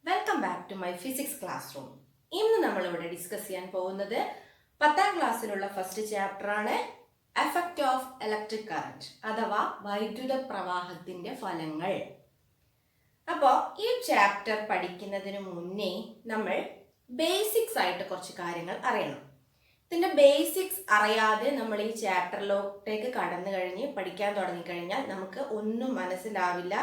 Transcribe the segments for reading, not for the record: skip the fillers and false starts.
Welcome back to my physics classroom. ഇന്ന് നമ്മളിവിടെ discuss ചെയ്യാൻ പോകുന്നത് 10ാം ക്ലാസ്സിലുള്ള ഫസ്റ്റ് ചാപ്റ്റർ ആണ് എഫക്റ്റ് ഓഫ് ഇലക്ട്രിക് കറന്റ് അഥവാ വൈദ്യുത പ്രവാഹത്തിന്റെ ഫലങ്ങൾ. അപ്പോൾ ഈ ചാപ്റ്റർ പഠിക്കുന്നതിന് മുന്നേ നമ്മൾ ബേസിക്സ് ആയിട്ട് കുറച്ച് കാര്യങ്ങൾ അറിയണം. ഇതിന്റെ ബേസിക്സ് അറിയാതെ നമ്മൾ ഈ ചാപ്റ്ററിലോട്ടേക്ക് കടന്നു കഴിഞ്ഞ് പഠിക്കാൻ തുടങ്ങിക്കഴിഞ്ഞാൽ നമുക്ക് ഒന്നും മനസ്സിലാവില്ല.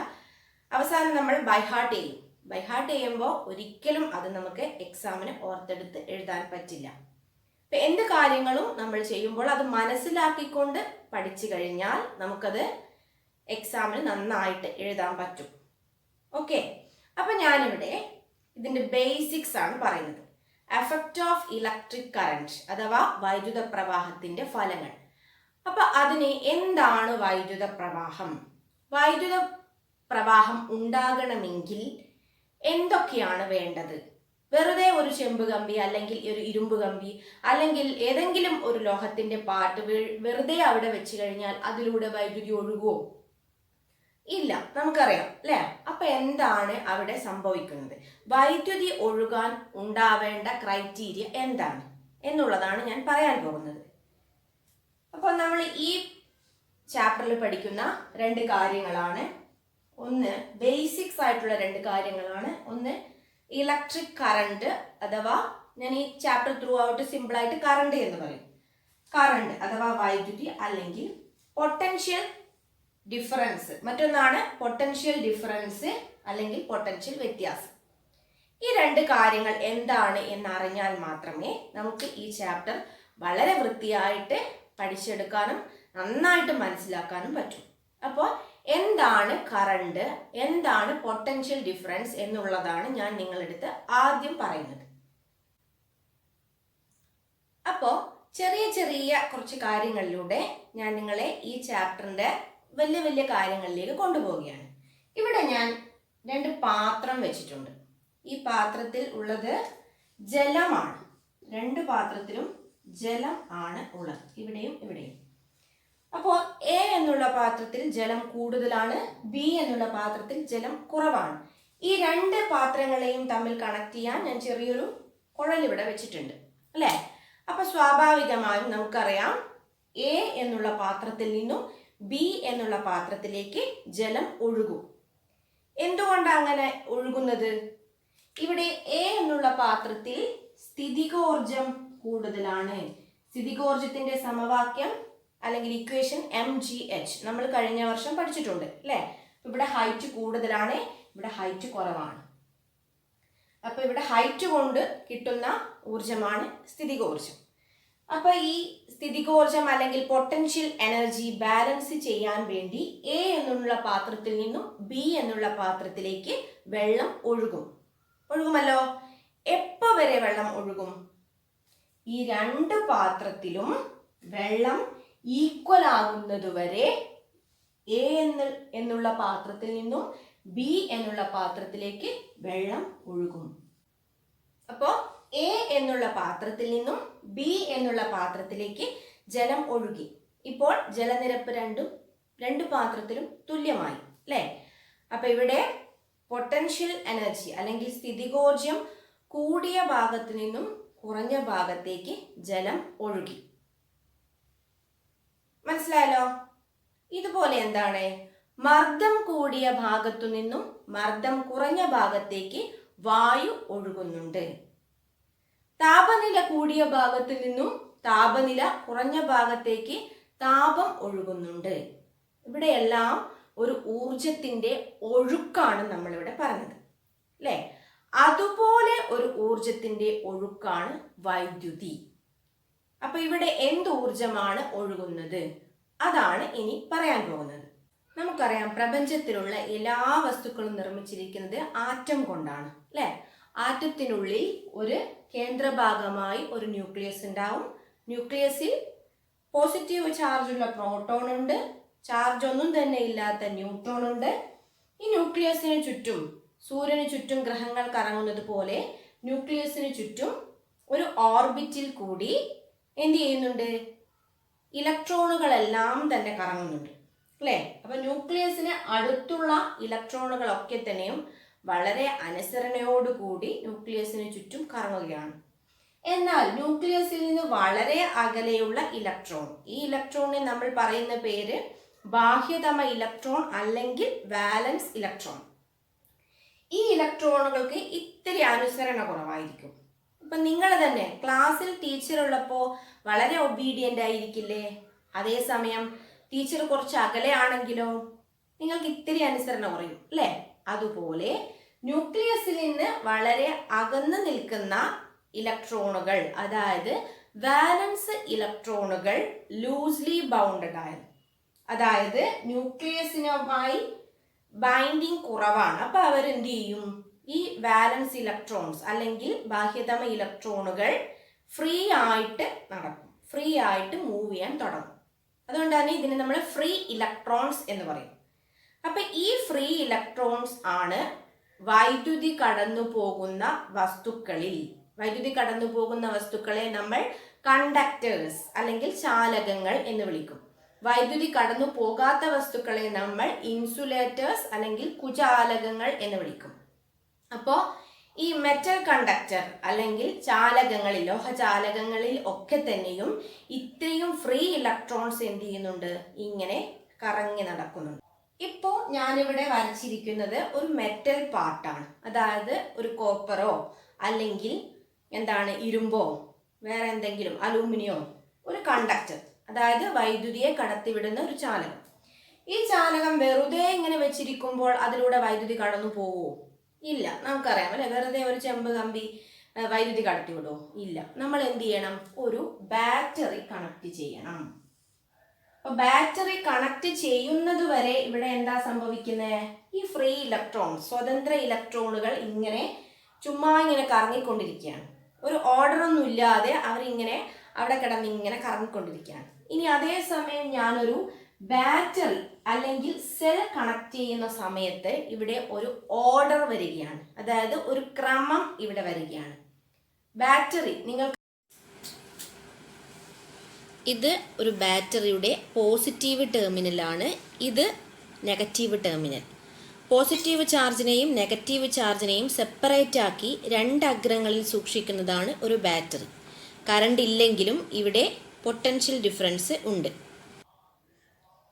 അവസാനം നമ്മൾ ബൈഹാർട്ട് ചെയ്യും. ബൈഹാർട്ട് ചെയ്യുമ്പോൾ ഒരിക്കലും അത് നമുക്ക് എക്സാമിന് ഓർത്തെടുത്ത് എഴുതാൻ പറ്റില്ല. ഇപ്പം എന്ത് കാര്യങ്ങളും നമ്മൾ ചെയ്യുമ്പോൾ അത് മനസ്സിലാക്കിക്കൊണ്ട് പഠിച്ചു കഴിഞ്ഞാൽ നമുക്കത് എക്സാമിന് നന്നായിട്ട് എഴുതാൻ പറ്റും. ഓക്കെ, അപ്പം ഞാനിവിടെ ഇതിൻ്റെ ബേസിക്സ് ആണ് പറയുന്നത്. എഫക്റ്റ് ഓഫ് ഇലക്ട്രിക് കറന്റ് അഥവാ വൈദ്യുത പ്രവാഹത്തിൻ്റെ ഫലങ്ങൾ. അപ്പം അതിന് എന്താണ് വൈദ്യുത പ്രവാഹം? വൈദ്യുത പ്രവാഹം ഉണ്ടാകണമെങ്കിൽ എന്തൊക്കെയാണ് വേണ്ടത്? വെറുതെ ഒരു ചെമ്പ് കമ്പി അല്ലെങ്കിൽ ഒരു ഇരുമ്പ് കമ്പി അല്ലെങ്കിൽ ഏതെങ്കിലും ഒരു ലോഹത്തിന്റെ പാർട്ട് വെറുതെ അവിടെ വെച്ച് കഴിഞ്ഞാൽ അതിലൂടെ വൈദ്യുതി ഒഴുകുമോ? ഇല്ല, നമുക്കറിയാം അല്ലേ? അപ്പൊ എന്താണ് അവിടെ സംഭവിക്കുന്നത്? വൈദ്യുതി ഒഴുകാൻ ഉണ്ടാവേണ്ട ക്രൈറ്റീരിയ എന്താണ് എന്നുള്ളതാണ് ഞാൻ പറയാൻ പോകുന്നത്. അപ്പോൾ നമ്മൾ ഈ ചാപ്റ്ററിൽ പഠിക്കുന്ന രണ്ട് കാര്യങ്ങളാണ്. ഒന്ന് ബേസിക്സ് ആയിട്ടുള്ള രണ്ട് കാര്യങ്ങളാണ്. ഒന്ന് ഇലക്ട്രിക് കറണ്ട് അഥവാ ഞാൻ ഈ ചാപ്റ്റർ ത്രൂ ഔട്ട് സിമ്പിളായിട്ട് കറണ്ട് എന്ന് പറയും. കറണ്ട് അഥവാ വൈദ്യുതി അല്ലെങ്കിൽ പൊട്ടൻഷ്യൽ ഡിഫറൻസ്. മറ്റൊന്നാണ് പൊട്ടൻഷ്യൽ ഡിഫറൻസ് അല്ലെങ്കിൽ പൊട്ടൻഷ്യൽ വ്യത്യാസം. ഈ രണ്ട് കാര്യങ്ങൾ എന്താണ് എന്നറിഞ്ഞാൽ മാത്രമേ നമുക്ക് ഈ ചാപ്റ്റർ വളരെ വൃത്തിയായിട്ട് പഠിച്ചെടുക്കാനും നന്നായിട്ട് മനസ്സിലാക്കാനും പറ്റും. അപ്പോൾ എന്താണ് കറണ്ട്, എന്താണ് പൊട്ടൻഷ്യൽ ഡിഫറൻസ് എന്നുള്ളതാണ് ഞാൻ നിങ്ങളെടുത്ത് ആദ്യം പറയുന്നത്. അപ്പോൾ ചെറിയ ചെറിയ കുറച്ച് കാര്യങ്ങളിലൂടെ ഞാൻ നിങ്ങളെ ഈ ചാപ്റ്ററിൻ്റെ വലിയ വലിയ കാര്യങ്ങളിലേക്ക് കൊണ്ടുപോവുകയാണ്. ഇവിടെ ഞാൻ രണ്ട് പാത്രം വെച്ചിട്ടുണ്ട്. ഈ പാത്രത്തിൽ ഉള്ളത് ജലമാണ്. രണ്ട് പാത്രത്തിലും ജലം ആണ് ഉള്ളത്, ഇവിടെയും ഇവിടെയും. അപ്പോൾ എ എന്നുള്ള പാത്രത്തിൽ ജലം കൂടുതലാണ്, ബി എന്നുള്ള പാത്രത്തിൽ ജലം കുറവാണ്. ഈ രണ്ട് പാത്രങ്ങളെയും തമ്മിൽ കണക്ട് ചെയ്യാൻ ഞാൻ ചെറിയൊരു കുഴൽ ഇവിടെ വെച്ചിട്ടുണ്ട് അല്ലേ? അപ്പൊ സ്വാഭാവികമായും നമുക്കറിയാം എ എന്നുള്ള പാത്രത്തിൽ നിന്നും ബി എന്നുള്ള പാത്രത്തിലേക്ക് ജലം ഒഴുകും. എന്തുകൊണ്ടാണ് അങ്ങനെ ഒഴുകുന്നത്? ഇവിടെ എ എന്നുള്ള പാത്രത്തിൽ സ്ഥിതികോർജം കൂടുതലാണ്. സ്ഥിതികോർജത്തിന്റെ സമവാക്യം അല്ലെങ്കിൽ ഇക്വേഷൻ mgh നമ്മൾ കഴിഞ്ഞ വർഷം പഠിച്ചിട്ടുണ്ട് അല്ലേ? ഇവിടെ ഹൈറ്റ് കൂടുതലാണ്, ഇവിടെ ഹൈറ്റ് കുറവാണ്. അപ്പൊ ഇവിടെ ഹൈറ്റ് കൊണ്ട് കിട്ടുന്ന ഊർജമാണ് സ്ഥിതികോർജം. അപ്പൊ ഈ സ്ഥിതികോർജം അല്ലെങ്കിൽ പൊട്ടൻഷ്യൽ എനർജി ബാലൻസ് ചെയ്യാൻ വേണ്ടി എ എന്നുള്ള പാത്രത്തിൽ നിന്നും ബി എന്നുള്ള പാത്രത്തിലേക്ക് വെള്ളം ഒഴുകുമല്ലോ. എപ്പോ വരെ വെള്ളം ഒഴുകും? ഈ രണ്ട് പാത്രത്തിലും വെള്ളം ഈക്വൽ ആകുന്നതുവരെ എ എന്നുള്ള പാത്രത്തിൽ നിന്നും ബി എന്നുള്ള പാത്രത്തിലേക്ക് വെള്ളം ഒഴുകും. അപ്പോൾ എ എന്നുള്ള പാത്രത്തിൽ നിന്നും ബി എന്നുള്ള പാത്രത്തിലേക്ക് ജലം ഒഴുകി. ഇപ്പോൾ ജലനിരപ്പ് രണ്ട് പാത്രത്തിലും തുല്യമായി അല്ലേ? അപ്പൊ ഇവിടെ പൊട്ടൻഷ്യൽ എനർജി അല്ലെങ്കിൽ സ്ഥിതികോർജം കൂടിയ ഭാഗത്തു നിന്നും കുറഞ്ഞ ഭാഗത്തേക്ക് ജലം ഒഴുകി. മനസ്സിലായല്ലോ? ഇതുപോലെ എന്താണ് മർദ്ദം കൂടിയ ഭാഗത്തു നിന്നും മർദ്ദം കുറഞ്ഞ ഭാഗത്തേക്ക് വായു ഒഴുകുന്നുണ്ട്. താപനില കൂടിയ ഭാഗത്തു നിന്നും താപനില കുറഞ്ഞ ഭാഗത്തേക്ക് താപം ഒഴുകുന്നുണ്ട്. ഇവിടെയെല്ലാം ഒരു ഊർജത്തിന്റെ ഒഴുക്കാണ് നമ്മളിവിടെ പറഞ്ഞത് അല്ലേ? അതുപോലെ ഒരു ഊർജത്തിന്റെ ഒഴുക്കാണ് വൈദ്യുതി. അപ്പൊ ഇവിടെ എന്ത് ഊർജമാണ് ഒഴുകുന്നത്? അതാണ് ഇനി പറയാൻ പോകുന്നത്. നമുക്കറിയാം പ്രപഞ്ചത്തിലുള്ള എല്ലാ വസ്തുക്കളും നിർമ്മിച്ചിരിക്കുന്നത് ആറ്റം കൊണ്ടാണ് അല്ലെ? ആറ്റത്തിനുള്ളിൽ ഒരു കേന്ദ്രഭാഗമായി ഒരു ന്യൂക്ലിയസ് ഉണ്ടാവും. ന്യൂക്ലിയസിൽ പോസിറ്റീവ് ചാർജുള്ള പ്രോട്ടോൺ ഉണ്ട്, ചാർജ് ഒന്നും തന്നെ ഇല്ലാത്ത ന്യൂട്രോൺ ഉണ്ട്. ഈ ന്യൂക്ലിയസിന് ചുറ്റും സൂര്യന് ചുറ്റും ഗ്രഹങ്ങൾ കറങ്ങുന്നത് പോലെ ന്യൂക്ലിയസിന് ചുറ്റും ഒരു ഓർബിറ്റിൽ കൂടി എന്ത് ചെയ്യുന്നുണ്ട്? ഇലക്ട്രോണുകളെല്ലാം തന്നെ കറങ്ങുന്നുണ്ട് അല്ലേ? അപ്പൊ ന്യൂക്ലിയസിന് അടുത്തുള്ള ഇലക്ട്രോണുകളൊക്കെ തന്നെയും വളരെ അനുസരണയോടുകൂടി ന്യൂക്ലിയസിന് ചുറ്റും കറങ്ങുകയാണ്. എന്നാൽ ന്യൂക്ലിയസിൽ നിന്ന് വളരെ അകലെയുള്ള ഇലക്ട്രോൺ, ഈ ഇലക്ട്രോണിനെ നമ്മൾ പറയുന്ന പേര് ബാഹ്യതമ ഇലക്ട്രോൺ അല്ലെങ്കിൽ വാലൻസ് ഇലക്ട്രോൺ. ഈ ഇലക്ട്രോണുകൾക്ക് ഇത്തിരി അനുസരണ കുറവായിരിക്കും. ഇപ്പം നിങ്ങൾ തന്നെ ക്ലാസ്സിൽ ടീച്ചർ ഉള്ളപ്പോൾ വളരെ ഒബീഡിയൻ്റ് ആയിരിക്കില്ലേ? അതേസമയം ടീച്ചർ കുറച്ച് അകലെയാണെങ്കിലോ നിങ്ങൾക്ക് ഇത്തിരി അനുസരണ കുറയും അല്ലേ? അതുപോലെ ന്യൂക്ലിയസിൽ നിന്ന് വളരെ അകന്നു നിൽക്കുന്ന ഇലക്ട്രോണുകൾ, അതായത് വാലൻസ് ഇലക്ട്രോണുകൾ ലൂസ്ലി ബൗണ്ടഡ് ആയ, അതായത് ന്യൂക്ലിയസിനുമായി ബൈൻഡിങ് കുറവാണ്. അപ്പൊ അവരെന്ത് ചെയ്യും? ഈ വാലൻസ് ഇലക്ട്രോൺസ് അല്ലെങ്കിൽ ബാഹ്യതമ ഇലക്ട്രോണുകൾ ഫ്രീ ആയിട്ട് നടക്കും, ഫ്രീ ആയിട്ട് മൂവ് ചെയ്യാൻ തുടങ്ങും. അതുകൊണ്ടാണ് ഇതിനെ നമ്മൾ ഫ്രീ ഇലക്ട്രോൺസ് എന്ന് പറയും. അപ്പൊ ഈ ഫ്രീ ഇലക്ട്രോൺസ് ആണ് വൈദ്യുതി കടന്നു പോകുന്ന വസ്തുക്കളിൽ, വൈദ്യുതി കടന്നു പോകുന്ന വസ്തുക്കളെ നമ്മൾ കണ്ടക്ടേഴ്സ് അല്ലെങ്കിൽ ചാലകങ്ങൾ എന്ന് വിളിക്കും. വൈദ്യുതി കടന്നു പോകാത്ത വസ്തുക്കളെ നമ്മൾ ഇൻസുലേറ്റേഴ്സ് അല്ലെങ്കിൽ കുചാലകങ്ങൾ എന്ന് വിളിക്കും. അപ്പോൾ ഈ മെറ്റൽ കണ്ടക്ടർ അല്ലെങ്കിൽ ചാലകങ്ങളിൽ, ലോഹചാലകങ്ങളിൽ ഒക്കെ തന്നെയും ഇത്രയും ഫ്രീ ഇലക്ട്രോൺസ് എന്ത് ചെയ്യുന്നുണ്ട്? ഇങ്ങനെ കറങ്ങി നടക്കുന്നുണ്ട്. ഇപ്പോൾ ഞാനിവിടെ വരച്ചിരിക്കുന്നത് ഒരു മെറ്റൽ പാർട്ടാണ്. അതായത് ഒരു കോപ്പറോ അല്ലെങ്കിൽ ഇരുമ്പോ വേറെ എന്തെങ്കിലും അലൂമിനിയോ, ഒരു കണ്ടക്ടർ, അതായത് വൈദ്യുതിയെ കടത്തിവിടുന്ന ഒരു ചാലകം. ഈ ചാലകം വെറുതെ ഇങ്ങനെ വെച്ചിരിക്കുമ്പോൾ അതിലൂടെ വൈദ്യുതി കടന്നു പോവോ? ഇല്ല. നമുക്കറിയാം അല്ലെ, വെറുതെ ഒരു ചെമ്പ് കമ്പി വൈദ്യുതി കടത്തിവിടുമോ? ഇല്ല. നമ്മൾ എന്ത് ചെയ്യണം? ഒരു ബാറ്ററി കണക്ട് ചെയ്യണം. അപ്പൊ ബാറ്ററി കണക്ട് ചെയ്യുന്നത് വരെ ഇവിടെ എന്താ സംഭവിക്കുന്നത്? ഈ ഫ്രീ ഇലക്ട്രോൺ, സ്വതന്ത്ര ഇലക്ട്രോണുകൾ ഇങ്ങനെ ചുമ്മാ ഇങ്ങനെ കറങ്ങിക്കൊണ്ടിരിക്കുകയാണ്. ഒരു ഓർഡർ ഒന്നും ഇല്ലാതെ അവരിങ്ങനെ അവിടെ കിടന്ന് ഇങ്ങനെ കറങ്ങിക്കൊണ്ടിരിക്കുകയാണ്. ഇനി അതേസമയം ഞാനൊരു ബാറ്ററി അല്ലെങ്കിൽ സെൽ കണക്ട് ചെയ്യുന്ന സമയത്ത് ഇവിടെ ഒരു ഓർഡർ വരികയാണ്, അതായത് ഒരു ക്രമം ഇവിടെ വരികയാണ്. ബാറ്ററി ഇത് ഒരു ബാറ്ററിയുടെ പോസിറ്റീവ് ടെർമിനലാണ്, ഇത് നെഗറ്റീവ് ടെർമിനൽ. പോസിറ്റീവ് ചാർജിനെയും നെഗറ്റീവ് ചാർജിനെയും സെപ്പറേറ്റ് ആക്കി രണ്ട് അഗ്രങ്ങളിൽ സൂക്ഷിക്കുന്നതാണ് ഒരു ബാറ്ററി. കറണ്ട് ഇല്ലെങ്കിലും ഇവിടെ പൊട്ടൻഷ്യൽ ഡിഫറൻസ് ഉണ്ട്.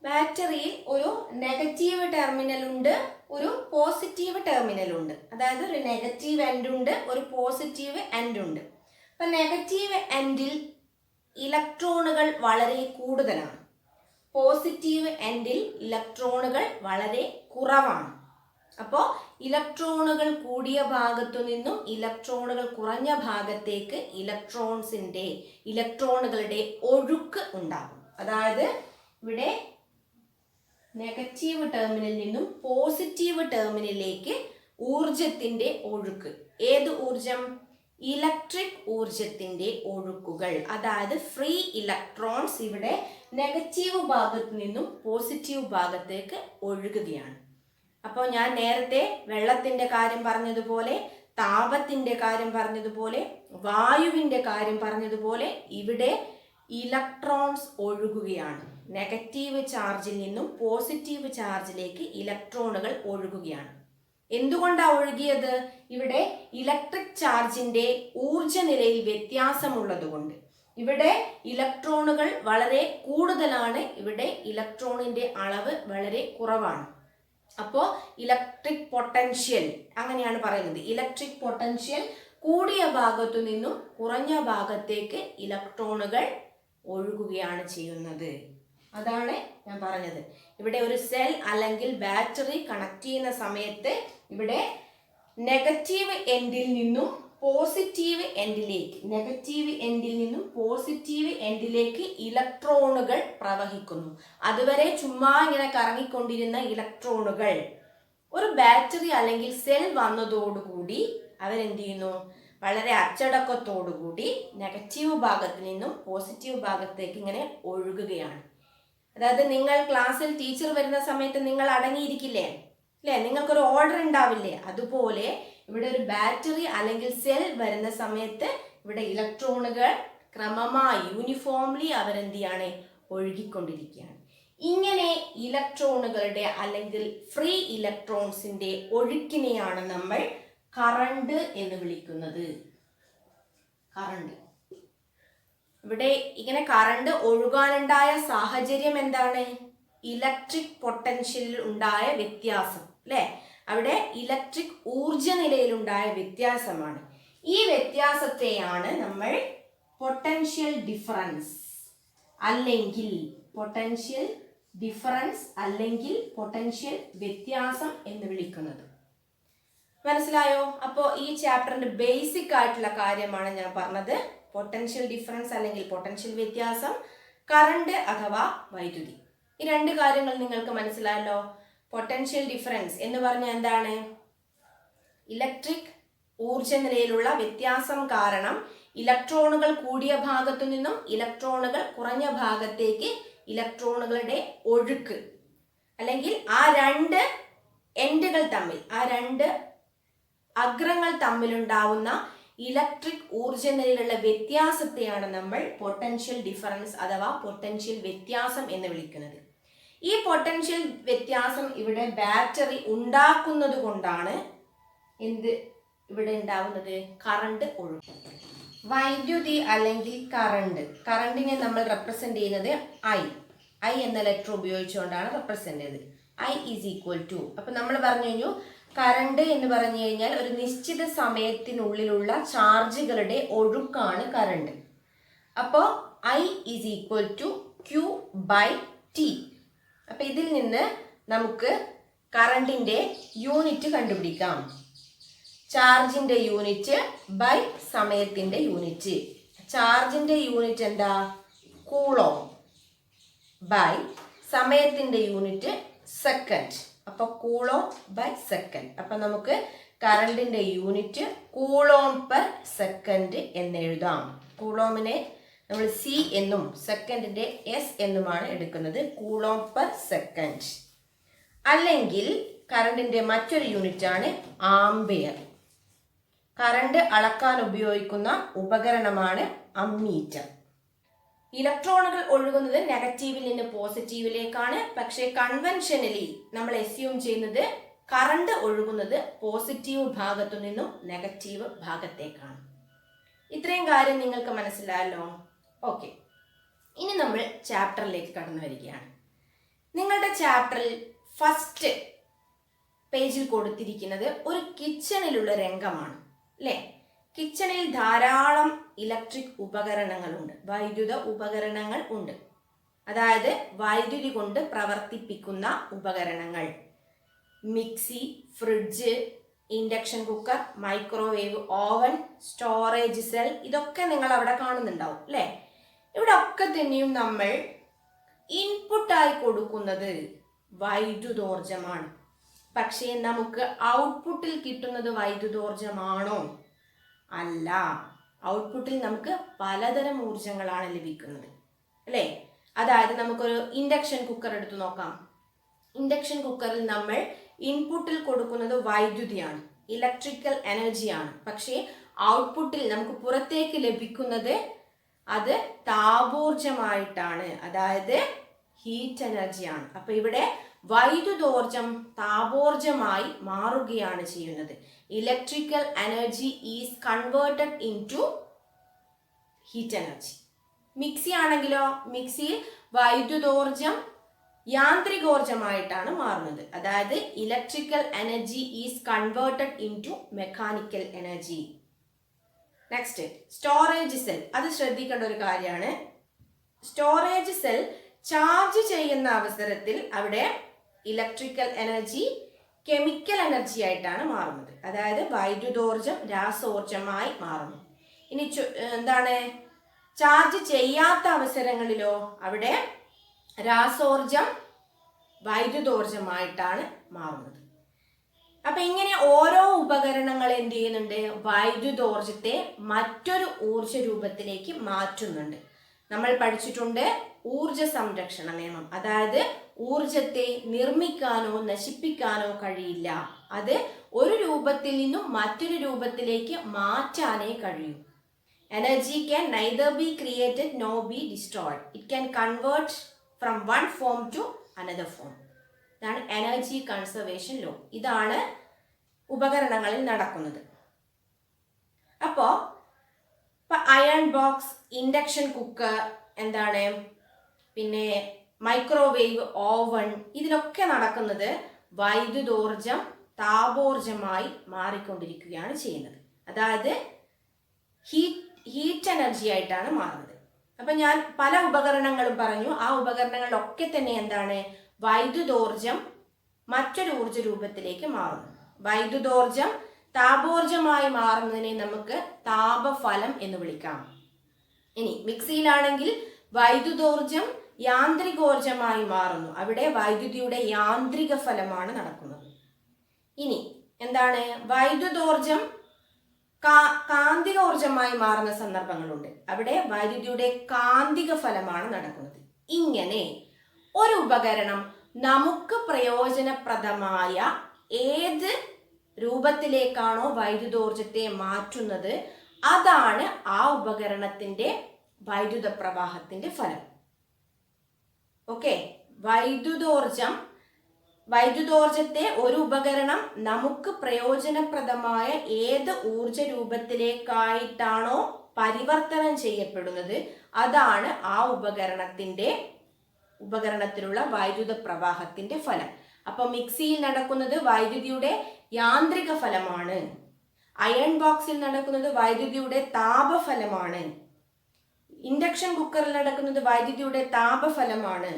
ബാറ്ററിയിൽ ഒരു നെഗറ്റീവ് ടെർമിനൽ ഉണ്ട്, ഒരു പോസിറ്റീവ് ടെർമിനൽ ഉണ്ട്. അതായത് ഒരു നെഗറ്റീവ് എൻഡ് ഉണ്ട്, ഒരു പോസിറ്റീവ് എൻഡ് ഉണ്ട്. അപ്പൊ നെഗറ്റീവ് എൻഡിൽ ഇലക്ട്രോണുകൾ വളരെ കൂടുതലാണ്, പോസിറ്റീവ് എൻഡിൽ ഇലക്ട്രോണുകൾ വളരെ കുറവാണ്. അപ്പോൾ ഇലക്ട്രോണുകൾ കൂടിയ ഭാഗത്തു നിന്നും ഇലക്ട്രോണുകൾ കുറഞ്ഞ ഭാഗത്തേക്ക് ഇലക്ട്രോണുകളുടെ ഒഴുക്ക് ഉണ്ടാകും. അതായത് ഇവിടെ നെഗറ്റീവ് ടെർമിനലിൽ നിന്നും പോസിറ്റീവ് ടെർമിനലിലേക്ക് ഊർജത്തിന്റെ ഒഴുക്ക്. ഏത് ഊർജം? ഇലക്ട്രിക് ഊർജത്തിന്റെ ഒഴുക്കുകൾ. അതായത് ഫ്രീ ഇലക്ട്രോൺസ് ഇവിടെ നെഗറ്റീവ് ഭാഗത്തു നിന്നും പോസിറ്റീവ് ഭാഗത്തേക്ക് ഒഴുകുകയാണ്. അപ്പോൾ ഞാൻ നേരത്തെ വെള്ളത്തിന്റെ കാര്യം പറഞ്ഞതുപോലെ, താപത്തിന്റെ കാര്യം പറഞ്ഞതുപോലെ, വായുവിന്റെ കാര്യം പറഞ്ഞതുപോലെ ഇവിടെ ഇലക്ട്രോൺസ് ഒഴുകുകയാണ്. നെഗറ്റീവ് ചാർജിൽ നിന്നും പോസിറ്റീവ് ചാർജിലേക്ക് ഇലക്ട്രോണുകൾ ഒഴുകുകയാണ്. എന്തുകൊണ്ടാണ് ഒഴുകിയത്? ഇവിടെ ഇലക്ട്രിക് ചാർജിന്റെ ഊർജ നിലയിൽ വ്യത്യാസമുള്ളത് കൊണ്ട്. ഇവിടെ ഇലക്ട്രോണുകൾ വളരെ കൂടുതലാണ്, ഇവിടെ ഇലക്ട്രോണിന്റെ അളവ് വളരെ കുറവാണ്. അപ്പോൾ ഇലക്ട്രിക് പൊട്ടൻഷ്യൽ അങ്ങനെയാണ് പറയുന്നത്. ഇലക്ട്രിക് പൊട്ടൻഷ്യൽ കൂടിയ ഭാഗത്തു നിന്നും കുറഞ്ഞ ഭാഗത്തേക്ക് ഇലക്ട്രോണുകൾ ഒഴുകുകയാണ് ചെയ്യുന്നത്. അതാണ് ഞാൻ പറഞ്ഞത്. ഇവിടെ ഒരു സെൽ അല്ലെങ്കിൽ ബാറ്ററി കണക്ട് ചെയ്യുന്ന സമയത്ത് ഇവിടെ നെഗറ്റീവ് എൻഡിൽ നിന്നും പോസിറ്റീവ് എൻഡിലേക്ക് ഇലക്ട്രോണുകൾ പ്രവഹിക്കുന്നു. അതുവരെ ചുമ്മാ ഇങ്ങനെ കറങ്ങിക്കൊണ്ടിരുന്ന ഇലക്ട്രോണുകൾ ഒരു ബാറ്ററി അല്ലെങ്കിൽ സെൽ വന്നതോടുകൂടി അവരെന്ത് ചെയ്യുന്നു? വളരെ അച്ചടക്കത്തോടുകൂടി നെഗറ്റീവ് ഭാഗത്ത് നിന്നും പോസിറ്റീവ് ഭാഗത്തേക്ക് ഇങ്ങനെ ഒഴുകുകയാണ്. അതായത് നിങ്ങൾ ക്ലാസ്സിൽ ടീച്ചർ വരുന്ന സമയത്ത് നിങ്ങൾ അടങ്ങിയിരിക്കില്ലേ അല്ലേ? നിങ്ങൾക്കൊരു ഓർഡർ ഉണ്ടാവില്ലേ? അതുപോലെ ഇവിടെ ഒരു ബാറ്ററി അല്ലെങ്കിൽ സെൽ വരുന്ന സമയത്ത് ഇവിടെ ഇലക്ട്രോണുകൾ ക്രമമായി യൂണിഫോംലി അവരെന്ത് ചെയ്യാണ്? ഒഴുകിക്കൊണ്ടിരിക്കുകയാണ്. ഇങ്ങനെ ഇലക്ട്രോണുകളുടെ അല്ലെങ്കിൽ ഫ്രീ ഇലക്ട്രോൺസിന്റെ ഒഴുക്കിനെയാണ് നമ്മൾ കറണ്ട് എന്ന് വിളിക്കുന്നത്. കറണ്ട്. ഇവിടെ ഇങ്ങനെ കറണ്ട് ഒഴുകാനുണ്ടായ സാഹചര്യം എന്താണ്? ഇലക്ട്രിക് പൊട്ടൻഷ്യലിൽ ഉണ്ടായ വ്യത്യാസം, അല്ലെ? അവിടെ ഇലക്ട്രിക് ഊർജ നിലയിലുണ്ടായ വ്യത്യാസമാണ്. ഈ വ്യത്യാസത്തെയാണ് നമ്മൾ പൊട്ടൻഷ്യൽ ഡിഫറൻസ് അല്ലെങ്കിൽ പൊട്ടൻഷ്യൽ വ്യത്യാസം എന്ന് വിളിക്കുന്നത്. മനസ്സിലായോ? അപ്പോൾ ഈ ചാപ്റ്ററിന്റെ ബേസിക് ആയിട്ടുള്ള കാര്യമാണ് ഞാൻ പറഞ്ഞത്. പൊട്ടൻഷ്യൽ ഡിഫറൻസ് അല്ലെങ്കിൽ പൊട്ടൻഷ്യൽ വ്യത്യാസം, കറണ്ട് അഥവാ വൈദ്യുതി. ഈ രണ്ട് കാര്യങ്ങൾ നിങ്ങൾക്ക് മനസ്സിലായല്ലോ. പൊട്ടൻഷ്യൽ ഡിഫറൻസ് എന്ന് പറഞ്ഞാൽ എന്താണ്? ഇലക്ട്രിക് ഊർജ നിലയിലുള്ള വ്യത്യാസം കാരണം ഇലക്ട്രോണുകൾ കൂടിയ ഭാഗത്തു നിന്നും ഇലക്ട്രോണുകൾ കുറഞ്ഞ ഭാഗത്തേക്ക് ഇലക്ട്രോണുകളുടെ ഒഴുക്ക്, അല്ലെങ്കിൽ ആ രണ്ട് എൻഡുകൾ തമ്മിൽ, ആ രണ്ട് അഗ്രങ്ങൾ തമ്മിലുണ്ടാവുന്ന ഇലക്ട്രിക് ഊർജ നിലയിലുള്ള വ്യത്യാസത്തെയാണ് നമ്മൾ പൊട്ടൻഷ്യൽ ഡിഫറൻസ് അഥവാ പൊട്ടൻഷ്യൽ വ്യത്യാസം എന്ന് വിളിക്കുന്നത്. ഈ പൊട്ടൻഷ്യൽ വ്യത്യാസം ഇവിടെ ബാറ്ററി ഉണ്ടാക്കുന്നത് കൊണ്ടാണ് എന്ത് ഇവിടെ ഉണ്ടാവുന്നത്? കറണ്ട് ഒഴുകും. വൈദ്യുതി അല്ലെങ്കിൽ കറണ്ടിനെ നമ്മൾ റെപ്രസെന്റ് ചെയ്യുന്നത് ഐ എന്ന ലെറ്റർ ഉപയോഗിച്ചുകൊണ്ടാണ് റെപ്രസെന്റ് ചെയ്തത്. I ഈസ് ഈക്വൽ ടു, അപ്പൊ നമ്മൾ പറഞ്ഞു കഴിഞ്ഞു കറണ്ട് എന്ന് പറഞ്ഞു കഴിഞ്ഞാൽ ഒരു നിശ്ചിത സമയത്തിനുള്ളിലുള്ള ചാർജുകളുടെ ഒഴുക്കാണ് കറണ്ട്. അപ്പോൾ I is equal to Q by T. അപ്പൊ ഇതിൽ നിന്ന് നമുക്ക് കറണ്ടിന്റെ യൂണിറ്റ് കണ്ടുപിടിക്കാം. ചാർജിന്റെ യൂണിറ്റ് ബൈ സമയത്തിന്റെ യൂണിറ്റ്. ചാർജിന്റെ യൂണിറ്റ് എന്താ? കൂളോം ബൈ സമയത്തിന്റെ യൂണിറ്റ് സെക്കൻഡ്. അപ്പൊ കൂളോം ബൈ സെക്കൻഡ്. അപ്പൊ നമുക്ക് കറണ്ടിന്റെ യൂണിറ്റ് കൂളോം പെർ സെക്കൻഡ് എന്ന് എഴുതാം. കൂളോമിനെ നമ്മൾ സി എന്നും സെക്കൻഡിന്റെ എസ് എന്നുമാണ് എടുക്കുന്നത്. Coulomb per second. അല്ലെങ്കിൽ കറണ്ടിന്റെ മറ്റൊരു യൂണിറ്റ് ആണ് ആംബിയർ. കറണ്ട് അളക്കാൻ ഉപയോഗിക്കുന്ന ഉപകരണമാണ് അമ്മീറ്റർ. ഇലക്ട്രോണുകൾ ഒഴുകുന്നത് നെഗറ്റീവിൽ നിന്ന് പോസിറ്റീവിലേക്കാണ്. പക്ഷേ കൺവെൻഷനലി നമ്മൾ അസ്യൂം ചെയ്യുന്നത് കറണ്ട് ഒഴുകുന്നത് പോസിറ്റീവ് ഭാഗത്തു നിന്നും നെഗറ്റീവ് ഭാഗത്തേക്കാണ്. ഇത്രയും കാര്യം നിങ്ങൾക്ക് മനസ്സിലായല്ലോ. ഓക്കെ, ഇനി നമ്മൾ ചാപ്റ്ററിലേക്ക് കടന്നു വരികയാണ്. നിങ്ങളുടെ ചാപ്റ്ററിൽ ഫസ്റ്റ് പേജിൽ കൊടുത്തിരിക്കുന്നത് ഒരു കിച്ചണിലുള്ള രംഗമാണ്, അല്ലേ? കിച്ചണിൽ ധാരാളം ഇലക്ട്രിക് ഉപകരണങ്ങളുണ്ട്, വൈദ്യുത ഉപകരണങ്ങൾ ഉണ്ട്. അതായത് വൈദ്യുതി കൊണ്ട് പ്രവർത്തിപ്പിക്കുന്ന ഉപകരണങ്ങൾ. Mixie, fridge, induction cooker, microwave oven, storage cell, ഇതൊക്കെ നിങ്ങൾ അവിടെ കാണുന്നുണ്ടാവും, അല്ലേ? ഇവിടെ ഒക്കെ തന്നെയും നമ്മൾ ഇൻപുട്ടായി കൊടുക്കുന്നത് വൈദ്യുതോർജമാണ്. പക്ഷേ നമുക്ക് ഔട്ട്പുട്ടിൽ കിട്ടുന്നത് വൈദ്യുതോർജമാണോ? അല്ല. ഔട്ട്പുട്ടിൽ നമുക്ക് പലതരം ഊർജങ്ങളാണ് ലഭിക്കുന്നത്, അല്ലേ? അതായത് നമുക്കൊരു ഇൻഡക്ഷൻ കുക്കർ എടുത്തു നോക്കാം. ഇൻഡക്ഷൻ കുക്കറിൽ നമ്മൾ ഇൻപുട്ടിൽ കൊടുക്കുന്നത് വൈദ്യുതിയാണ്, ഇലക്ട്രിക്കൽ എനർജിയാണ്. പക്ഷേ ഔട്ട്പുട്ടിൽ നമുക്ക് പുറത്തേക്ക് ലഭിക്കുന്നത് അത് താപോർജമായിട്ടാണ്, അതായത് ഹീറ്റ് എനർജിയാണ്. അപ്പൊ ഇവിടെ വൈദ്യുതോർജം താപോർജമായി മാറുകയാണ് ചെയ്യുന്നത്. Electrical energy is converted in to heat energy. Mixie ആണെങ്കിലോ, മിക്സിയിൽ വൈദ്യുതോർജം യാന്ത്രികോർജമായിട്ടാണ് മാറുന്നത്. അതായത് electrical energy is converted in to mechanical energy. Next, storage cell. അത് ശ്രദ്ധിക്കേണ്ട ഒരു കാര്യമാണ്. സ്റ്റോറേജ് സെൽ ചാർജ് ചെയ്യുന്ന അവസരത്തിൽ അവിടെ ഇലക്ട്രിക്കൽ എനർജി കെമിക്കൽ എനർജി ആയിട്ടാണ് മാറുന്നത്. അതായത് വൈദ്യുതോർജം രാസോർജമായി മാറുന്നു. ഇനി എന്താണ് ചാർജ് ചെയ്യാത്ത അവസരങ്ങളിലോ അവിടെ രാസോർജം വൈദ്യുതോർജമായിട്ടാണ് മാറുന്നത്. അപ്പൊ ഇങ്ങനെ ഓരോ ഉപകരണങ്ങൾ എന്ത് ചെയ്യുന്നുണ്ട്? വൈദ്യുതോർജത്തെ മറ്റൊരു ഊർജ രൂപത്തിലേക്ക് മാറ്റുന്നുണ്ട്. നമ്മൾ പഠിച്ചിട്ടുണ്ട് ഊർജ സംരക്ഷണ നിയമം. അതായത് ഊർജത്തെ നിർമ്മിക്കാനോ നശിപ്പിക്കാനോ കഴിയില്ല. അത് ഒരു രൂപത്തിൽ നിന്നും മറ്റൊരു രൂപത്തിലേക്ക് മാറ്റാനേ കഴിയൂ. Energy can neither be created nor be destroyed. It can convert from one form to another form. ഇതാണ് എനർജി കൺസർവേഷൻ ലോ. ഇതാണ് ഉപകരണങ്ങളിൽ നടക്കുന്നത്. അപ്പോൾ അയൺ ബോക്സ്, ഇൻഡക്ഷൻ കുക്കർ, എന്താണ് പിന്നെ മൈക്രോവേവ് ഓവൺ, ഇതിലൊക്കെ നടക്കുന്നത് വൈദ്യുതോർജം താപോർജമായി മാറിക്കൊണ്ടിരിക്കുകയാണ് ചെയ്യുന്നത്. അതായത് ഹീറ്റ് എനർജി ആയിട്ടാണ് മാറുന്നത്. അപ്പം ഞാൻ പല ഉപകരണങ്ങളും പറഞ്ഞു. ആ ഉപകരണങ്ങളിലൊക്കെ തന്നെ എന്താണ് വൈദ്യുതോർജം മറ്റൊരു ഊർജ രൂപത്തിലേക്ക് മാറുന്നു. വൈദ്യുതോർജം താപോർജമായി മാറുന്നതിനെ നമുക്ക് താപഫലം എന്ന് വിളിക്കാം. ഇനി മിക്സിയിലാണെങ്കിൽ വൈദ്യുതോർജം യാന്ത്രികോർജമായി മാറുന്നു. അവിടെ വൈദ്യുതിയുടെ യാന്ത്രിക ഫലമാണ് നടക്കുന്നത്. ഇനി എന്താണ് വൈദ്യുതോർജം കാന്തികോർജമായി മാറുന്ന സന്ദർഭങ്ങളുണ്ട്. അവിടെ വൈദ്യുതിയുടെ കാന്തിക ഫലമാണ് നടക്കുന്നത്. ഇങ്ങനെ ഒരു ഉപകരണം നമുക്ക് പ്രയോജനപ്രദമായ ഏത് രൂപത്തിലേക്കാണോ വൈദ്യുതോർജത്തെ മാറ്റുന്നത്, അതാണ് ആ ഉപകരണത്തിന്റെ വൈദ്യുത പ്രവാഹത്തിന്റെ ഫലം. ഓക്കെ, വൈദ്യുതോർജത്തെ ഒരു ഉപകരണം നമുക്ക് പ്രയോജനപ്രദമായ ഏത് ഊർജ രൂപത്തിലേക്കായിട്ടാണോ പരിവർത്തനം ചെയ്യപ്പെടുന്നത്, അതാണ് ആ ഉപകരണത്തിലുള്ള വൈദ്യുത പ്രവാഹത്തിന്റെ ഫലം. അപ്പൊ മിക്സിയിൽ നടക്കുന്നത് വൈദ്യുതിയുടെ യാന്ത്രിക ഫലമാണ്. അയൺ ബോക്സിൽ നടക്കുന്നത് വൈദ്യുതിയുടെ താപഫലമാണ്. ഇൻഡക്ഷൻ കുക്കറിൽ നടക്കുന്നത് വൈദ്യുതിയുടെ താപഫലമാണ്.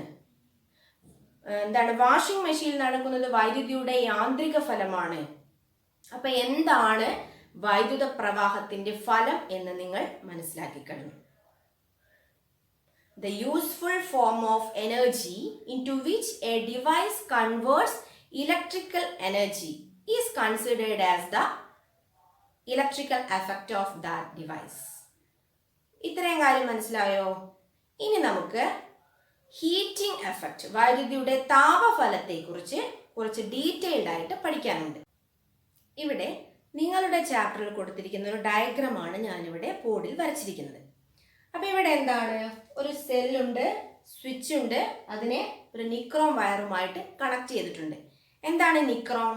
വാഷിംഗ് മെഷീനിൽ നടക്കുന്നത് വൈദ്യുതിയുടെ യാന്ത്രിക ഫലമാണ്. അപ്പൊ എന്താണ് വൈദ്യുത പ്രവാഹത്തിന്റെ ഫലം എന്ന് നിങ്ങൾ മനസ്സിലാക്കി കഴിഞ്ഞു. The useful form of energy into which a device converts electrical energy is considered as the electrical effect of that device. ഇത്രയും കാര്യം മനസ്സിലായോ? ഇനി നമുക്ക് ഹീറ്റിംഗ് എഫക്റ്റ്, വൈദ്യുതിയുടെ താപഫലത്തെ കുറിച്ച് കുറച്ച് ഡീറ്റെയിൽഡ് ആയിട്ട് പഠിക്കാനുണ്ട്. ഇവിടെ നിങ്ങളുടെ ചാപ്റ്ററിൽ കൊടുത്തിരിക്കുന്ന ഒരു ഡയഗ്രമാണ് ഞാനിവിടെ ബോർഡിൽ വരച്ചിരിക്കുന്നത്. അപ്പൊ ഇവിടെ എന്താണ്, ഒരു സെല്ലുണ്ട്, സ്വിച്ച് ഉണ്ട്, അതിനെ ഒരു നിക്രോം വയറുമായിട്ട് കണക്ട് ചെയ്തിട്ടുണ്ട്. എന്താണ് നിക്രോം?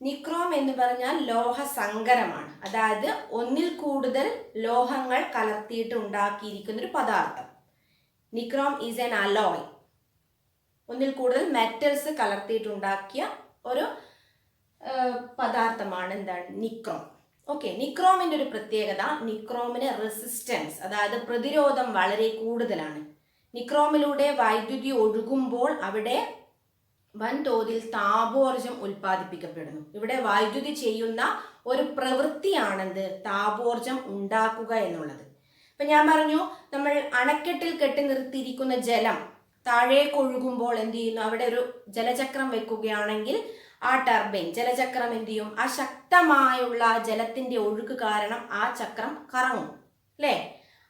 നിക്രോം എന്ന് പറഞ്ഞാൽ ലോഹസങ്കരമാണ്. അതായത് ഒന്നിൽ കൂടുതൽ ലോഹങ്ങൾ കലർത്തിയിട്ട് ഉണ്ടാക്കിയിരിക്കുന്ന ഒരു പദാർത്ഥം. Nichrome is N alloy. ഒന്നിൽ കൂടുതൽ മെറ്റൽസ് കലർത്തിയിട്ടുണ്ടാക്കിയ ഒരു പദാർത്ഥമാണ് എന്താണ് നിക്രോം. ഓക്കെ, നിക്രോമിന്റെ ഒരു പ്രത്യേകത, നിക്രോമിന് റെസിസ്റ്റൻസ്, അതായത് പ്രതിരോധം വളരെ കൂടുതലാണ്. നിക്രോമിലൂടെ വൈദ്യുതി ഒഴുകുമ്പോൾ അവിടെ വൻതോതിൽ താപോർജം ഉൽപ്പാദിപ്പിക്കപ്പെടുന്നു. ഇവിടെ വൈദ്യുതി ചെയ്യുന്ന ഒരു പ്രവൃത്തിയാണെന്ത്, താപോർജം ഉണ്ടാക്കുക എന്നുള്ളത്. ഇപ്പൊ ഞാൻ പറഞ്ഞു, നമ്മൾ അണക്കെട്ടിൽ കെട്ടി നിർത്തിയിരിക്കുന്ന ജലം താഴേക്ക് ഒഴുകുമ്പോൾ എന്ത് ചെയ്യുന്നു, അവിടെ ഒരു ജലചക്രം വെക്കുകയാണെങ്കിൽ ആ ടർബൈൻ ജലചക്രം എന്ത് ചെയ്യും, ആ ശക്തമായുള്ള ജലത്തിന്റെ ഒഴുക്ക് കാരണം ആ ചക്രം കറങ്ങും, അല്ലേ?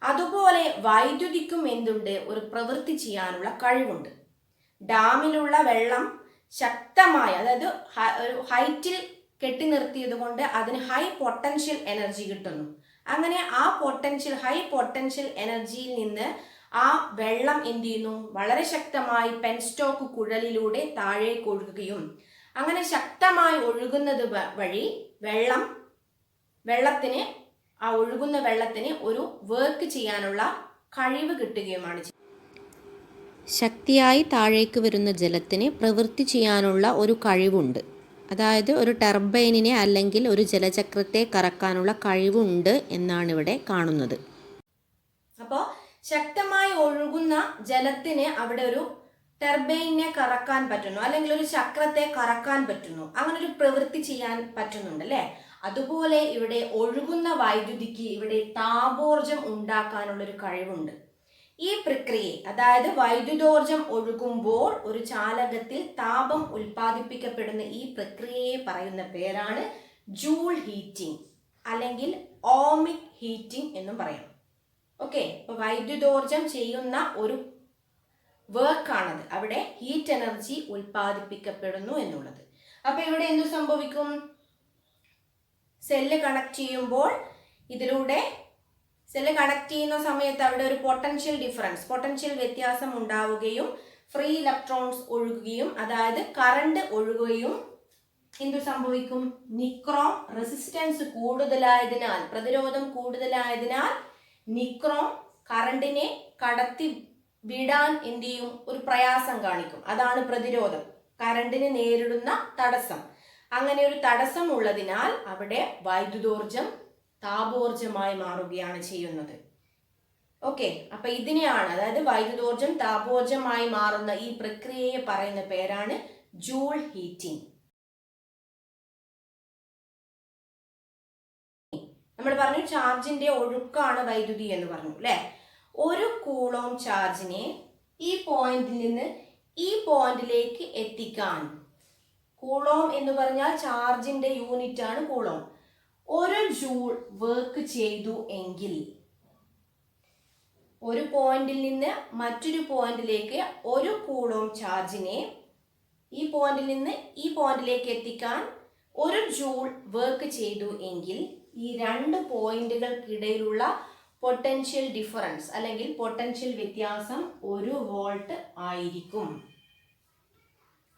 അതുപോലെ വൈദ്യുതിക്കും എന്തുണ്ട്, ഒരു പ്രവൃത്തി ചെയ്യാനുള്ള കഴിവുണ്ട്. ഡാമിലുള്ള വെള്ളം ശക്തമായ, അതായത് ഒരു ഹൈറ്റിൽ കെട്ടി നിർത്തിയത് കൊണ്ട് അതിന് ഹൈ പൊട്ടൻഷ്യൽ എനർജി കിട്ടുന്നു. അങ്ങനെ ആ ഹൈ പൊട്ടൻഷ്യൽ എനർജിയിൽ നിന്ന് ആ വെള്ളം എന്ത് ചെയ്യുന്നു, വളരെ ശക്തമായി പെൻസ്റ്റോക്ക് കുഴലിലൂടെ താഴേക്ക് ഒഴുകുകയും അങ്ങനെ ശക്തമായി ഒഴുകുന്നത് വഴി വെള്ളത്തിന് ആ ഒഴുകുന്ന വെള്ളത്തിന് ഒരു വർക്ക് ചെയ്യാനുള്ള കഴിവ് കിട്ടുകയുമാണ്. ശക്തിയായി താഴേക്ക് വരുന്ന ജലത്തിന് പ്രവൃത്തി ചെയ്യാനുള്ള ഒരു കഴിവുണ്ട്. അതായത് ഒരു ടർബൈനിനെ അല്ലെങ്കിൽ ഒരു ജലചക്രത്തെ കറക്കാനുള്ള കഴിവുണ്ട് എന്നാണ് ഇവിടെ കാണുന്നത്. അപ്പോൾ ശക്തമായി ഒഴുകുന്ന ജലത്തിന് അവിടെ ഒരു ടർബൈനെ കറക്കാൻ പറ്റുന്നു, അല്ലെങ്കിൽ ഒരു ചക്രത്തെ കറക്കാൻ പറ്റുന്നു, അങ്ങനെ ഒരു പ്രവൃത്തി ചെയ്യാൻ പറ്റുന്നുണ്ട്, അല്ലേ? അതുപോലെ ഇവിടെ ഒഴുകുന്ന വൈദ്യുതിക്ക് ഇവിടെ താപോർജം ഉണ്ടാക്കാനുള്ള ഒരു കഴിവുണ്ട്. ഈ പ്രക്രിയയെ, അതായത് വൈദ്യുതോർജം ഒഴുകുമ്പോൾ ഒരു ചാലകത്തിൽ താപം ഉൽപ്പാദിപ്പിക്കപ്പെടുന്ന ഈ പ്രക്രിയയെ പറയുന്ന പേരാണ് ജൂൾ ഹീറ്റിംഗ് അല്ലെങ്കിൽ ഓമിക് ഹീറ്റിംഗ് എന്നും പറയാം. ഓക്കെ, അപ്പൊ വൈദ്യുതോർജം ചെയ്യുന്ന ഒരു വർക്കാണത്, അവിടെ ഹീറ്റ് എനർജി ഉൽപ്പാദിപ്പിക്കപ്പെടുന്നു എന്നുള്ളത്. അപ്പൊ ഇവിടെ എന്തു സംഭവിക്കും, സെല്ല് കണക്ട് ചെയ്യുമ്പോൾ ഇതിലൂടെ സെല്ല് കണക്ട് ചെയ്യുന്ന സമയത്ത് അവിടെ ഒരു പൊട്ടൻഷ്യൽ വ്യത്യാസം ഉണ്ടാവുകയും ഫ്രീ ഇലക്ട്രോൺസ് ഒഴുകുകയും, അതായത് കറണ്ട് ഒഴുകുകയും എന്തു സംഭവിക്കും? നിക്രോം റെസിസ്റ്റൻസ് കൂടുതലായതിനാൽ, പ്രതിരോധം കൂടുതലായതിനാൽ നിക്രോം കറണ്ടിനെ കടത്തി വിടാൻ എന്ത് ചെയ്യും? ഒരു പ്രയാസം കാണിക്കും. അതാണ് പ്രതിരോധം, കറണ്ടിന് നേരിടുന്ന തടസ്സം. അങ്ങനെ ഒരു തടസ്സം ഉള്ളതിനാൽ അവിടെ വൈദ്യുതോർജം താപോർജമായി മാറുകയാണ് ചെയ്യുന്നത്. ഓക്കെ, അപ്പൊ ഇതിനെയാണ്, അതായത് വൈദ്യുതോർജം താപോർജമായി മാറുന്ന ഈ പ്രക്രിയയെ പറയുന്ന പേരാണ് ജൂൾ ഹീറ്റിംഗ്. നമ്മൾ പറഞ്ഞു ചാർജിന്റെ ഒഴുക്കാണ് വൈദ്യുതി എന്ന് പറഞ്ഞു അല്ലെ. ഒരു കൂളോം ചാർജിനെ ഈ പോയിന്റിൽ നിന്ന് ഈ പോയിന്റിലേക്ക് എത്തിക്കാൻ, കൂളോം എന്ന് പറഞ്ഞാൽ ചാർജിന്റെ യൂണിറ്റ് ആണ് കൂളോം, 1 ജൂൾ വർക്ക് ചെയ്തു എങ്കിൽ, ഒരു പോയിന്റിൽ നിന്ന് മറ്റൊരു പോയിന്റിലേക്ക് 1 കൂളോം ചാർജിനെ ഈ പോയിന്റിൽ നിന്ന് ഈ പോയിന്റിലേക്ക് എത്തിക്കാൻ 1 ജൂൾ വർക്ക് ചെയ്തു എങ്കിൽ ഈ രണ്ട് പോയിന്റുകൾക്കിടയിലുള്ള പൊട്ടൻഷ്യൽ ഡിഫറൻസ് അല്ലെങ്കിൽ പൊട്ടൻഷ്യൽ വ്യത്യാസം 1 വോൾട്ട് ആയിരിക്കും.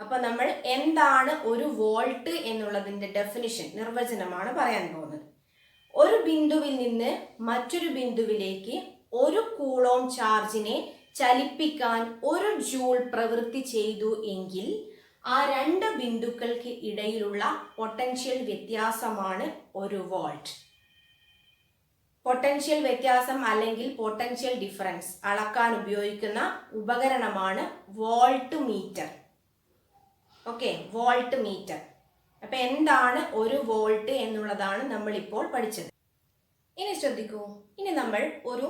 അപ്പൊ നമ്മൾ എന്താണ് 1 വോൾട്ട് എന്നുള്ളതിന്റെ ഡെഫിനിഷൻ, നിർവചനമാണ് പറയാൻ പോകുന്നത്. ഒരു ബിന്ദുവിൽ നിന്ന് മറ്റൊരു ബിന്ദുവിലേക്ക് 1 കൂളോം ചാർജിനെ ചലിപ്പിക്കാൻ 1 ജൂൾ പ്രവൃത്തി ചെയ്തു എങ്കിൽ ആ രണ്ട് ബിന്ദുക്കൾക്ക് ഇടയിലുള്ള പൊട്ടൻഷ്യൽ വ്യത്യാസമാണ് 1 വോൾട്ട്. പൊട്ടൻഷ്യൽ വ്യത്യാസം അല്ലെങ്കിൽ പൊട്ടൻഷ്യൽ ഡിഫറൻസ് അളക്കാൻ ഉപയോഗിക്കുന്ന ഉപകരണമാണ് volt meter. Okay, volt meter. അപ്പൊ എന്താണ് 1 വോൾട്ട് എന്നുള്ളതാണ് നമ്മൾ ഇപ്പോൾ പഠിച്ചത്. ഇനി ശ്രദ്ധിക്കൂ, ഇനി നമ്മൾ ഒരു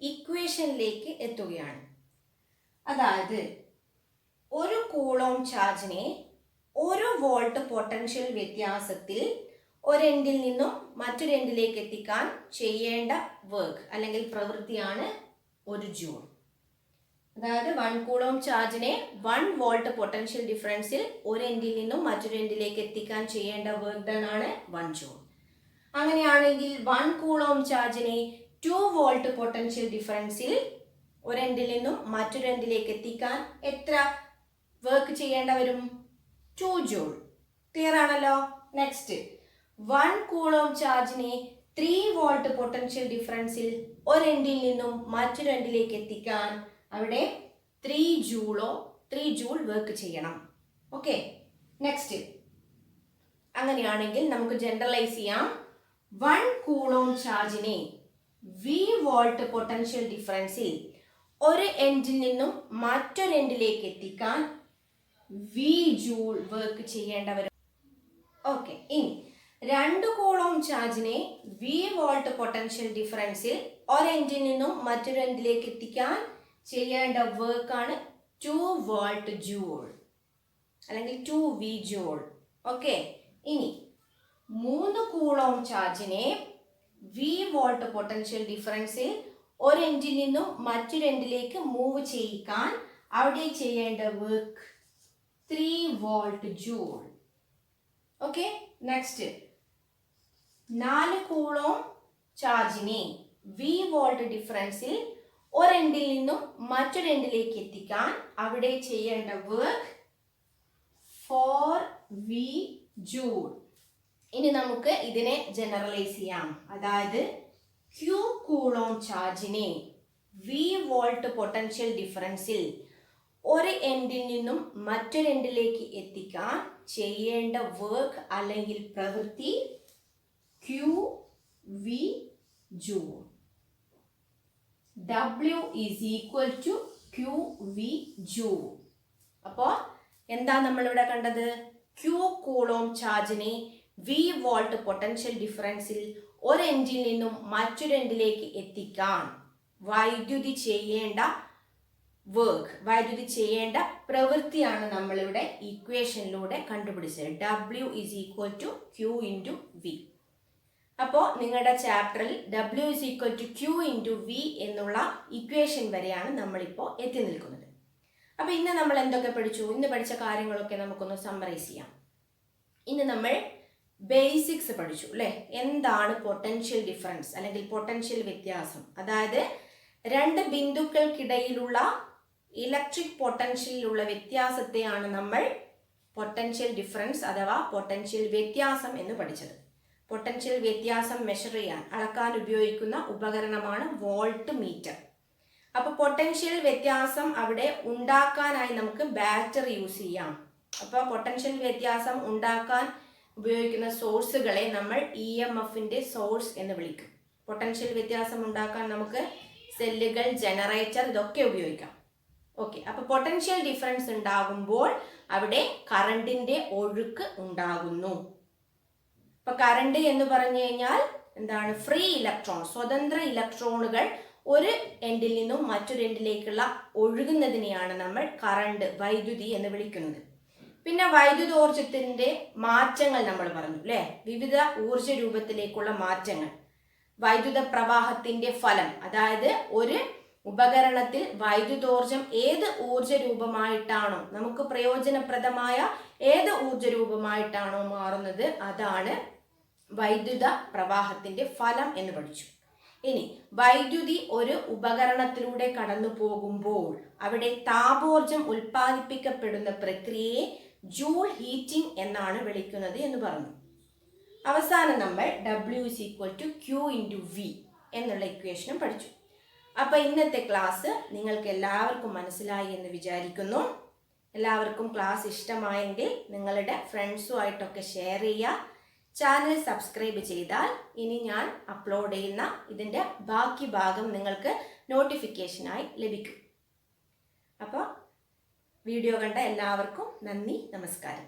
ഇക്വേഷനിലേക്ക് എത്തുകയാണ്. അതായത് 1 കൂളോം ചാർജിനെ 1 വോൾട്ട് പൊട്ടൻഷ്യൽ വ്യത്യാസത്തിൽ ഒരെൻഡിൽ നിന്നും മറ്റൊരു എൻഡിലേക്ക് എത്തിക്കാൻ ചെയ്യേണ്ട വർക്ക് അല്ലെങ്കിൽ പ്രവൃത്തിയാണ് 1 ജൂൾ. അതായത് 1 കൂളോം ചാർജിനെ 1 വോൾട്ട് പൊട്ടൻഷ്യൽ ഡിഫറൻസിൽ ഒരു എൻഡിൽ നിന്നും മറ്റൊരു എൻഡിലേക്ക് എത്തിക്കാൻ ചെയ്യേണ്ട വർക്ക് ഡൺ ആണ് 1 ജൂൾ. അങ്ങനെയാണെങ്കിൽ 1 കൂളോം ചാർജിനെ 2 വോൾട്ട് പൊട്ടൻഷ്യൽ ഡിഫറൻസിൽ ഒരു എൻഡിൽ നിന്നും മറ്റൊരു എൻഡിലേക്ക് എത്തിക്കാൻ എത്ര വർക്ക് ചെയ്യേണ്ട വരും? 2 ജൂൾ. ക്ലിയർ ആണല്ലോ. നെക്സ്റ്റ് 1 കൂളോം ചാർജിനെ 3 വോൾട്ട് പൊട്ടൻഷ്യൽ ഡിഫറൻസിൽ ഒരു എൻഡിൽ നിന്നും മറ്റൊരു എൻഡിലേക്ക് എത്തിക്കാൻ അവിടെ 3 ജൂൾ വർക്ക് ചെയ്യണം. ഓക്കെ, നെക്സ്റ്റ് അങ്ങനെയാണെങ്കിൽ നമുക്ക് ജനറലൈസ് ചെയ്യാം. 1 കൂളോം ചാർജിനെ V വോൾട്ട് പൊട്ടൻഷ്യൽ ഡിഫറൻസിൽ ഒരു എൻഡിൽ നിന്നും മറ്റൊരു എൻഡിലേക്ക് എത്തിക്കാൻ V ജൂൾ വർക്ക് ചെയ്യേണ്ട വരും. ഓക്കെ, ഇനി 2 കൂളോം ചാർജിനെ V വോൾട്ട് പൊട്ടൻഷ്യൽ ഡിഫറൻസിൽ ഒരു എൻഡിൽ നിന്നും മറ്റൊരു എൻഡിലേക്ക് എത്തിക്കാൻ ചെയ്യേണ്ട വർക്കാണ് 2 വോൾട്ട് ജൂൾ അല്ലെങ്കിൽ 2V ജൂൾ. ഓക്കെ, ഇനി 3 കൂളോം ചാർജിനെ V വോൾട്ട് പൊട്ടൻഷ്യൽ ഡിഫറൻസിൽ ഒരു എൻഡിൽ നിന്നും മറ്റൊരു എൻഡിലേക്ക് മൂവ് ചെയ്യിക്കാൻ അവിടെ ചെയ്യേണ്ട work 3 volt joule. Okay, next 4 coulomb ചാർജിനെ V വോൾട്ട് ഡിഫറൻസിൽ ഒരു എൻഡിൽ നിന്നും മറ്റൊരു എൻഡിലേക്ക് എത്തിക്കാൻ അവിടെ ചെയ്യേണ്ട വർക്ക് 4V ജൂൾ. ഇനി നമുക്ക് ഇതിനെ ജനറലൈസ് ചെയ്യാം. അതായത് Q കൂളോം ചാർജിനെ V വോൾട്ട് പൊട്ടൻഷ്യൽ ഡിഫറൻസിൽ ഒരു എൻഡിൽ നിന്നും മറ്റൊരു എൻഡിലേക്ക് എത്തിക്കാൻ ചെയ്യേണ്ട വർക്ക് അല്ലെങ്കിൽ പ്രവൃത്തി QV joule. W is equal to QV joule. അപ്പോൾ എന്താ നമ്മളിവിടെ കണ്ടത്? Q കൂളോം ചാർജിനെ V വോൾട്ട് പൊട്ടൻഷ്യൽ ഡിഫറൻസിൽ ഒരു എൻഡിൽ നിന്നും മറ്റൊരു എൻഡിലേക്ക് എത്തിക്കാൻ വൈദ്യുതി ചെയ്യേണ്ട വർക്ക്, വൈദ്യുതി ചെയ്യേണ്ട പ്രവൃത്തിയാണ് നമ്മളിവിടെ ഇക്വേഷനിലൂടെ കണ്ടുപിടിച്ചത്. W is equal to Q into V. അപ്പോൾ നിങ്ങളുടെ ചാപ്റ്ററിൽ W is equal to Q into V എന്നുള്ള ഇക്വേഷൻ വരെയാണ് നമ്മളിപ്പോൾ എത്തി നിൽക്കുന്നത്. അപ്പോൾ ഇന്ന് നമ്മൾ എന്തൊക്കെ പഠിച്ചു? ഇന്ന് പഠിച്ച കാര്യങ്ങളൊക്കെ നമുക്കൊന്ന് സമ്മറൈസ് ചെയ്യാം. ഇന്ന് നമ്മൾ ബേസിക്സ് പഠിച്ചു അല്ലേ? എന്താണ് പൊട്ടൻഷ്യൽ ഡിഫറൻസ് അല്ലെങ്കിൽ പൊട്ടൻഷ്യൽ വ്യത്യാസം? അതായത് രണ്ട് ബിന്ദുക്കൾക്കിടയിലുള്ള ഇലക്ട്രിക് പൊട്ടൻഷ്യലിലുള്ള വ്യത്യാസത്തെയാണ് നമ്മൾ പൊട്ടൻഷ്യൽ ഡിഫറൻസ് അഥവാ പൊട്ടൻഷ്യൽ വ്യത്യാസം എന്ന് പഠിച്ചത്. പൊട്ടൻഷ്യൽ വ്യത്യാസം മെഷർ ചെയ്യാൻ അളക്കാൻ ഉപയോഗിക്കുന്ന ഉപകരണമാണ് വോൾട്ട് മീറ്റർ. അപ്പോൾ പൊട്ടൻഷ്യൽ വ്യത്യാസം അവിടെ ഉണ്ടാക്കാനായി നമുക്ക് ബാറ്ററി യൂസ് ചെയ്യാം. അപ്പോൾ പൊട്ടൻഷ്യൽ വ്യത്യാസം ഉണ്ടാക്കാൻ ഉപയോഗിക്കുന്ന സോഴ്സുകളെ നമ്മൾ EMFന്റെ സോഴ്സ് എന്ന് വിളിക്കും. പൊട്ടൻഷ്യൽ വ്യത്യാസം ഉണ്ടാക്കാൻ നമുക്ക് സെല്ലുകൾ, ജനറേറ്റർ ഇതൊക്കെ ഉപയോഗിക്കാം. ഓക്കെ, അപ്പോൾ പൊട്ടൻഷ്യൽ ഡിഫറൻസ് ഉണ്ടാകുമ്പോൾ അവിടെ കറണ്ടിന്റെ ഒഴുക്ക് ഉണ്ടാകുന്നു. ഇപ്പൊ കറണ്ട് എന്ന് പറഞ്ഞു കഴിഞ്ഞാൽ എന്താണ്? ഫ്രീ ഇലക്ട്രോൺ, സ്വതന്ത്ര ഇലക്ട്രോണുകൾ ഒരു എൻഡിൽ നിന്നും മറ്റൊരു എൻഡിലേക്കുള്ള ഒഴുകുന്നതിനെയാണ് നമ്മൾ കറണ്ട്, വൈദ്യുതി എന്ന് വിളിക്കുന്നത്. പിന്നെ വൈദ്യുതോർജത്തിന്റെ മാറ്റങ്ങൾ നമ്മൾ പറഞ്ഞു അല്ലെ, വിവിധ ഊർജ രൂപത്തിലേക്കുള്ള മാറ്റങ്ങൾ. വൈദ്യുത പ്രവാഹത്തിന്റെ ഫലം, അതായത് ഒരു ഉപകരണത്തിൽ വൈദ്യുതോർജം ഏത് ഊർജ രൂപമായിട്ടാണോ നമുക്ക് പ്രയോജനപ്രദമായ ഏത് ഊർജ രൂപമായിട്ടാണോ മാറുന്നത് അതാണ് വൈദ്യുത പ്രവാഹത്തിന്റെ ഫലം എന്ന് പഠിച്ചു. ഇനി വൈദ്യുതി ഒരു ഉപകരണത്തിലൂടെ കടന്നു പോകുമ്പോൾ അവിടെ താപോർജം ഉൽപ്പാദിപ്പിക്കപ്പെടുന്ന പ്രക്രിയയെ ജൂൾ ഹീറ്റിംഗ് എന്നാണ് വിളിക്കുന്നത് എന്ന് പറഞ്ഞു. അവസാനം നമ്മൾ W=Q×V എന്നുള്ള ഇക്വേഷനും പഠിച്ചു. അപ്പൊ ഇന്നത്തെ ക്ലാസ് നിങ്ങൾക്ക് എല്ലാവർക്കും മനസ്സിലായി എന്ന് വിചാരിക്കുന്നു. എല്ലാവർക്കും ക്ലാസ് ഇഷ്ടമായെങ്കിൽ നിങ്ങളുടെ ഫ്രണ്ട്സുമായിട്ടൊക്കെ ഷെയർ ചെയ്യുക. ചാനൽ സബ്സ്ക്രൈബ് ചെയ്താൽ ഇനി ഞാൻ അപ്ലോഡ് ചെയ്യുന്ന ഇതിൻ്റെ ബാക്കി ഭാഗം നിങ്ങൾക്ക് നോട്ടിഫിക്കേഷനായി ലഭിക്കും. അപ്പോൾ വീഡിയോ കണ്ട എല്ലാവർക്കും നന്ദി, നമസ്കാരം.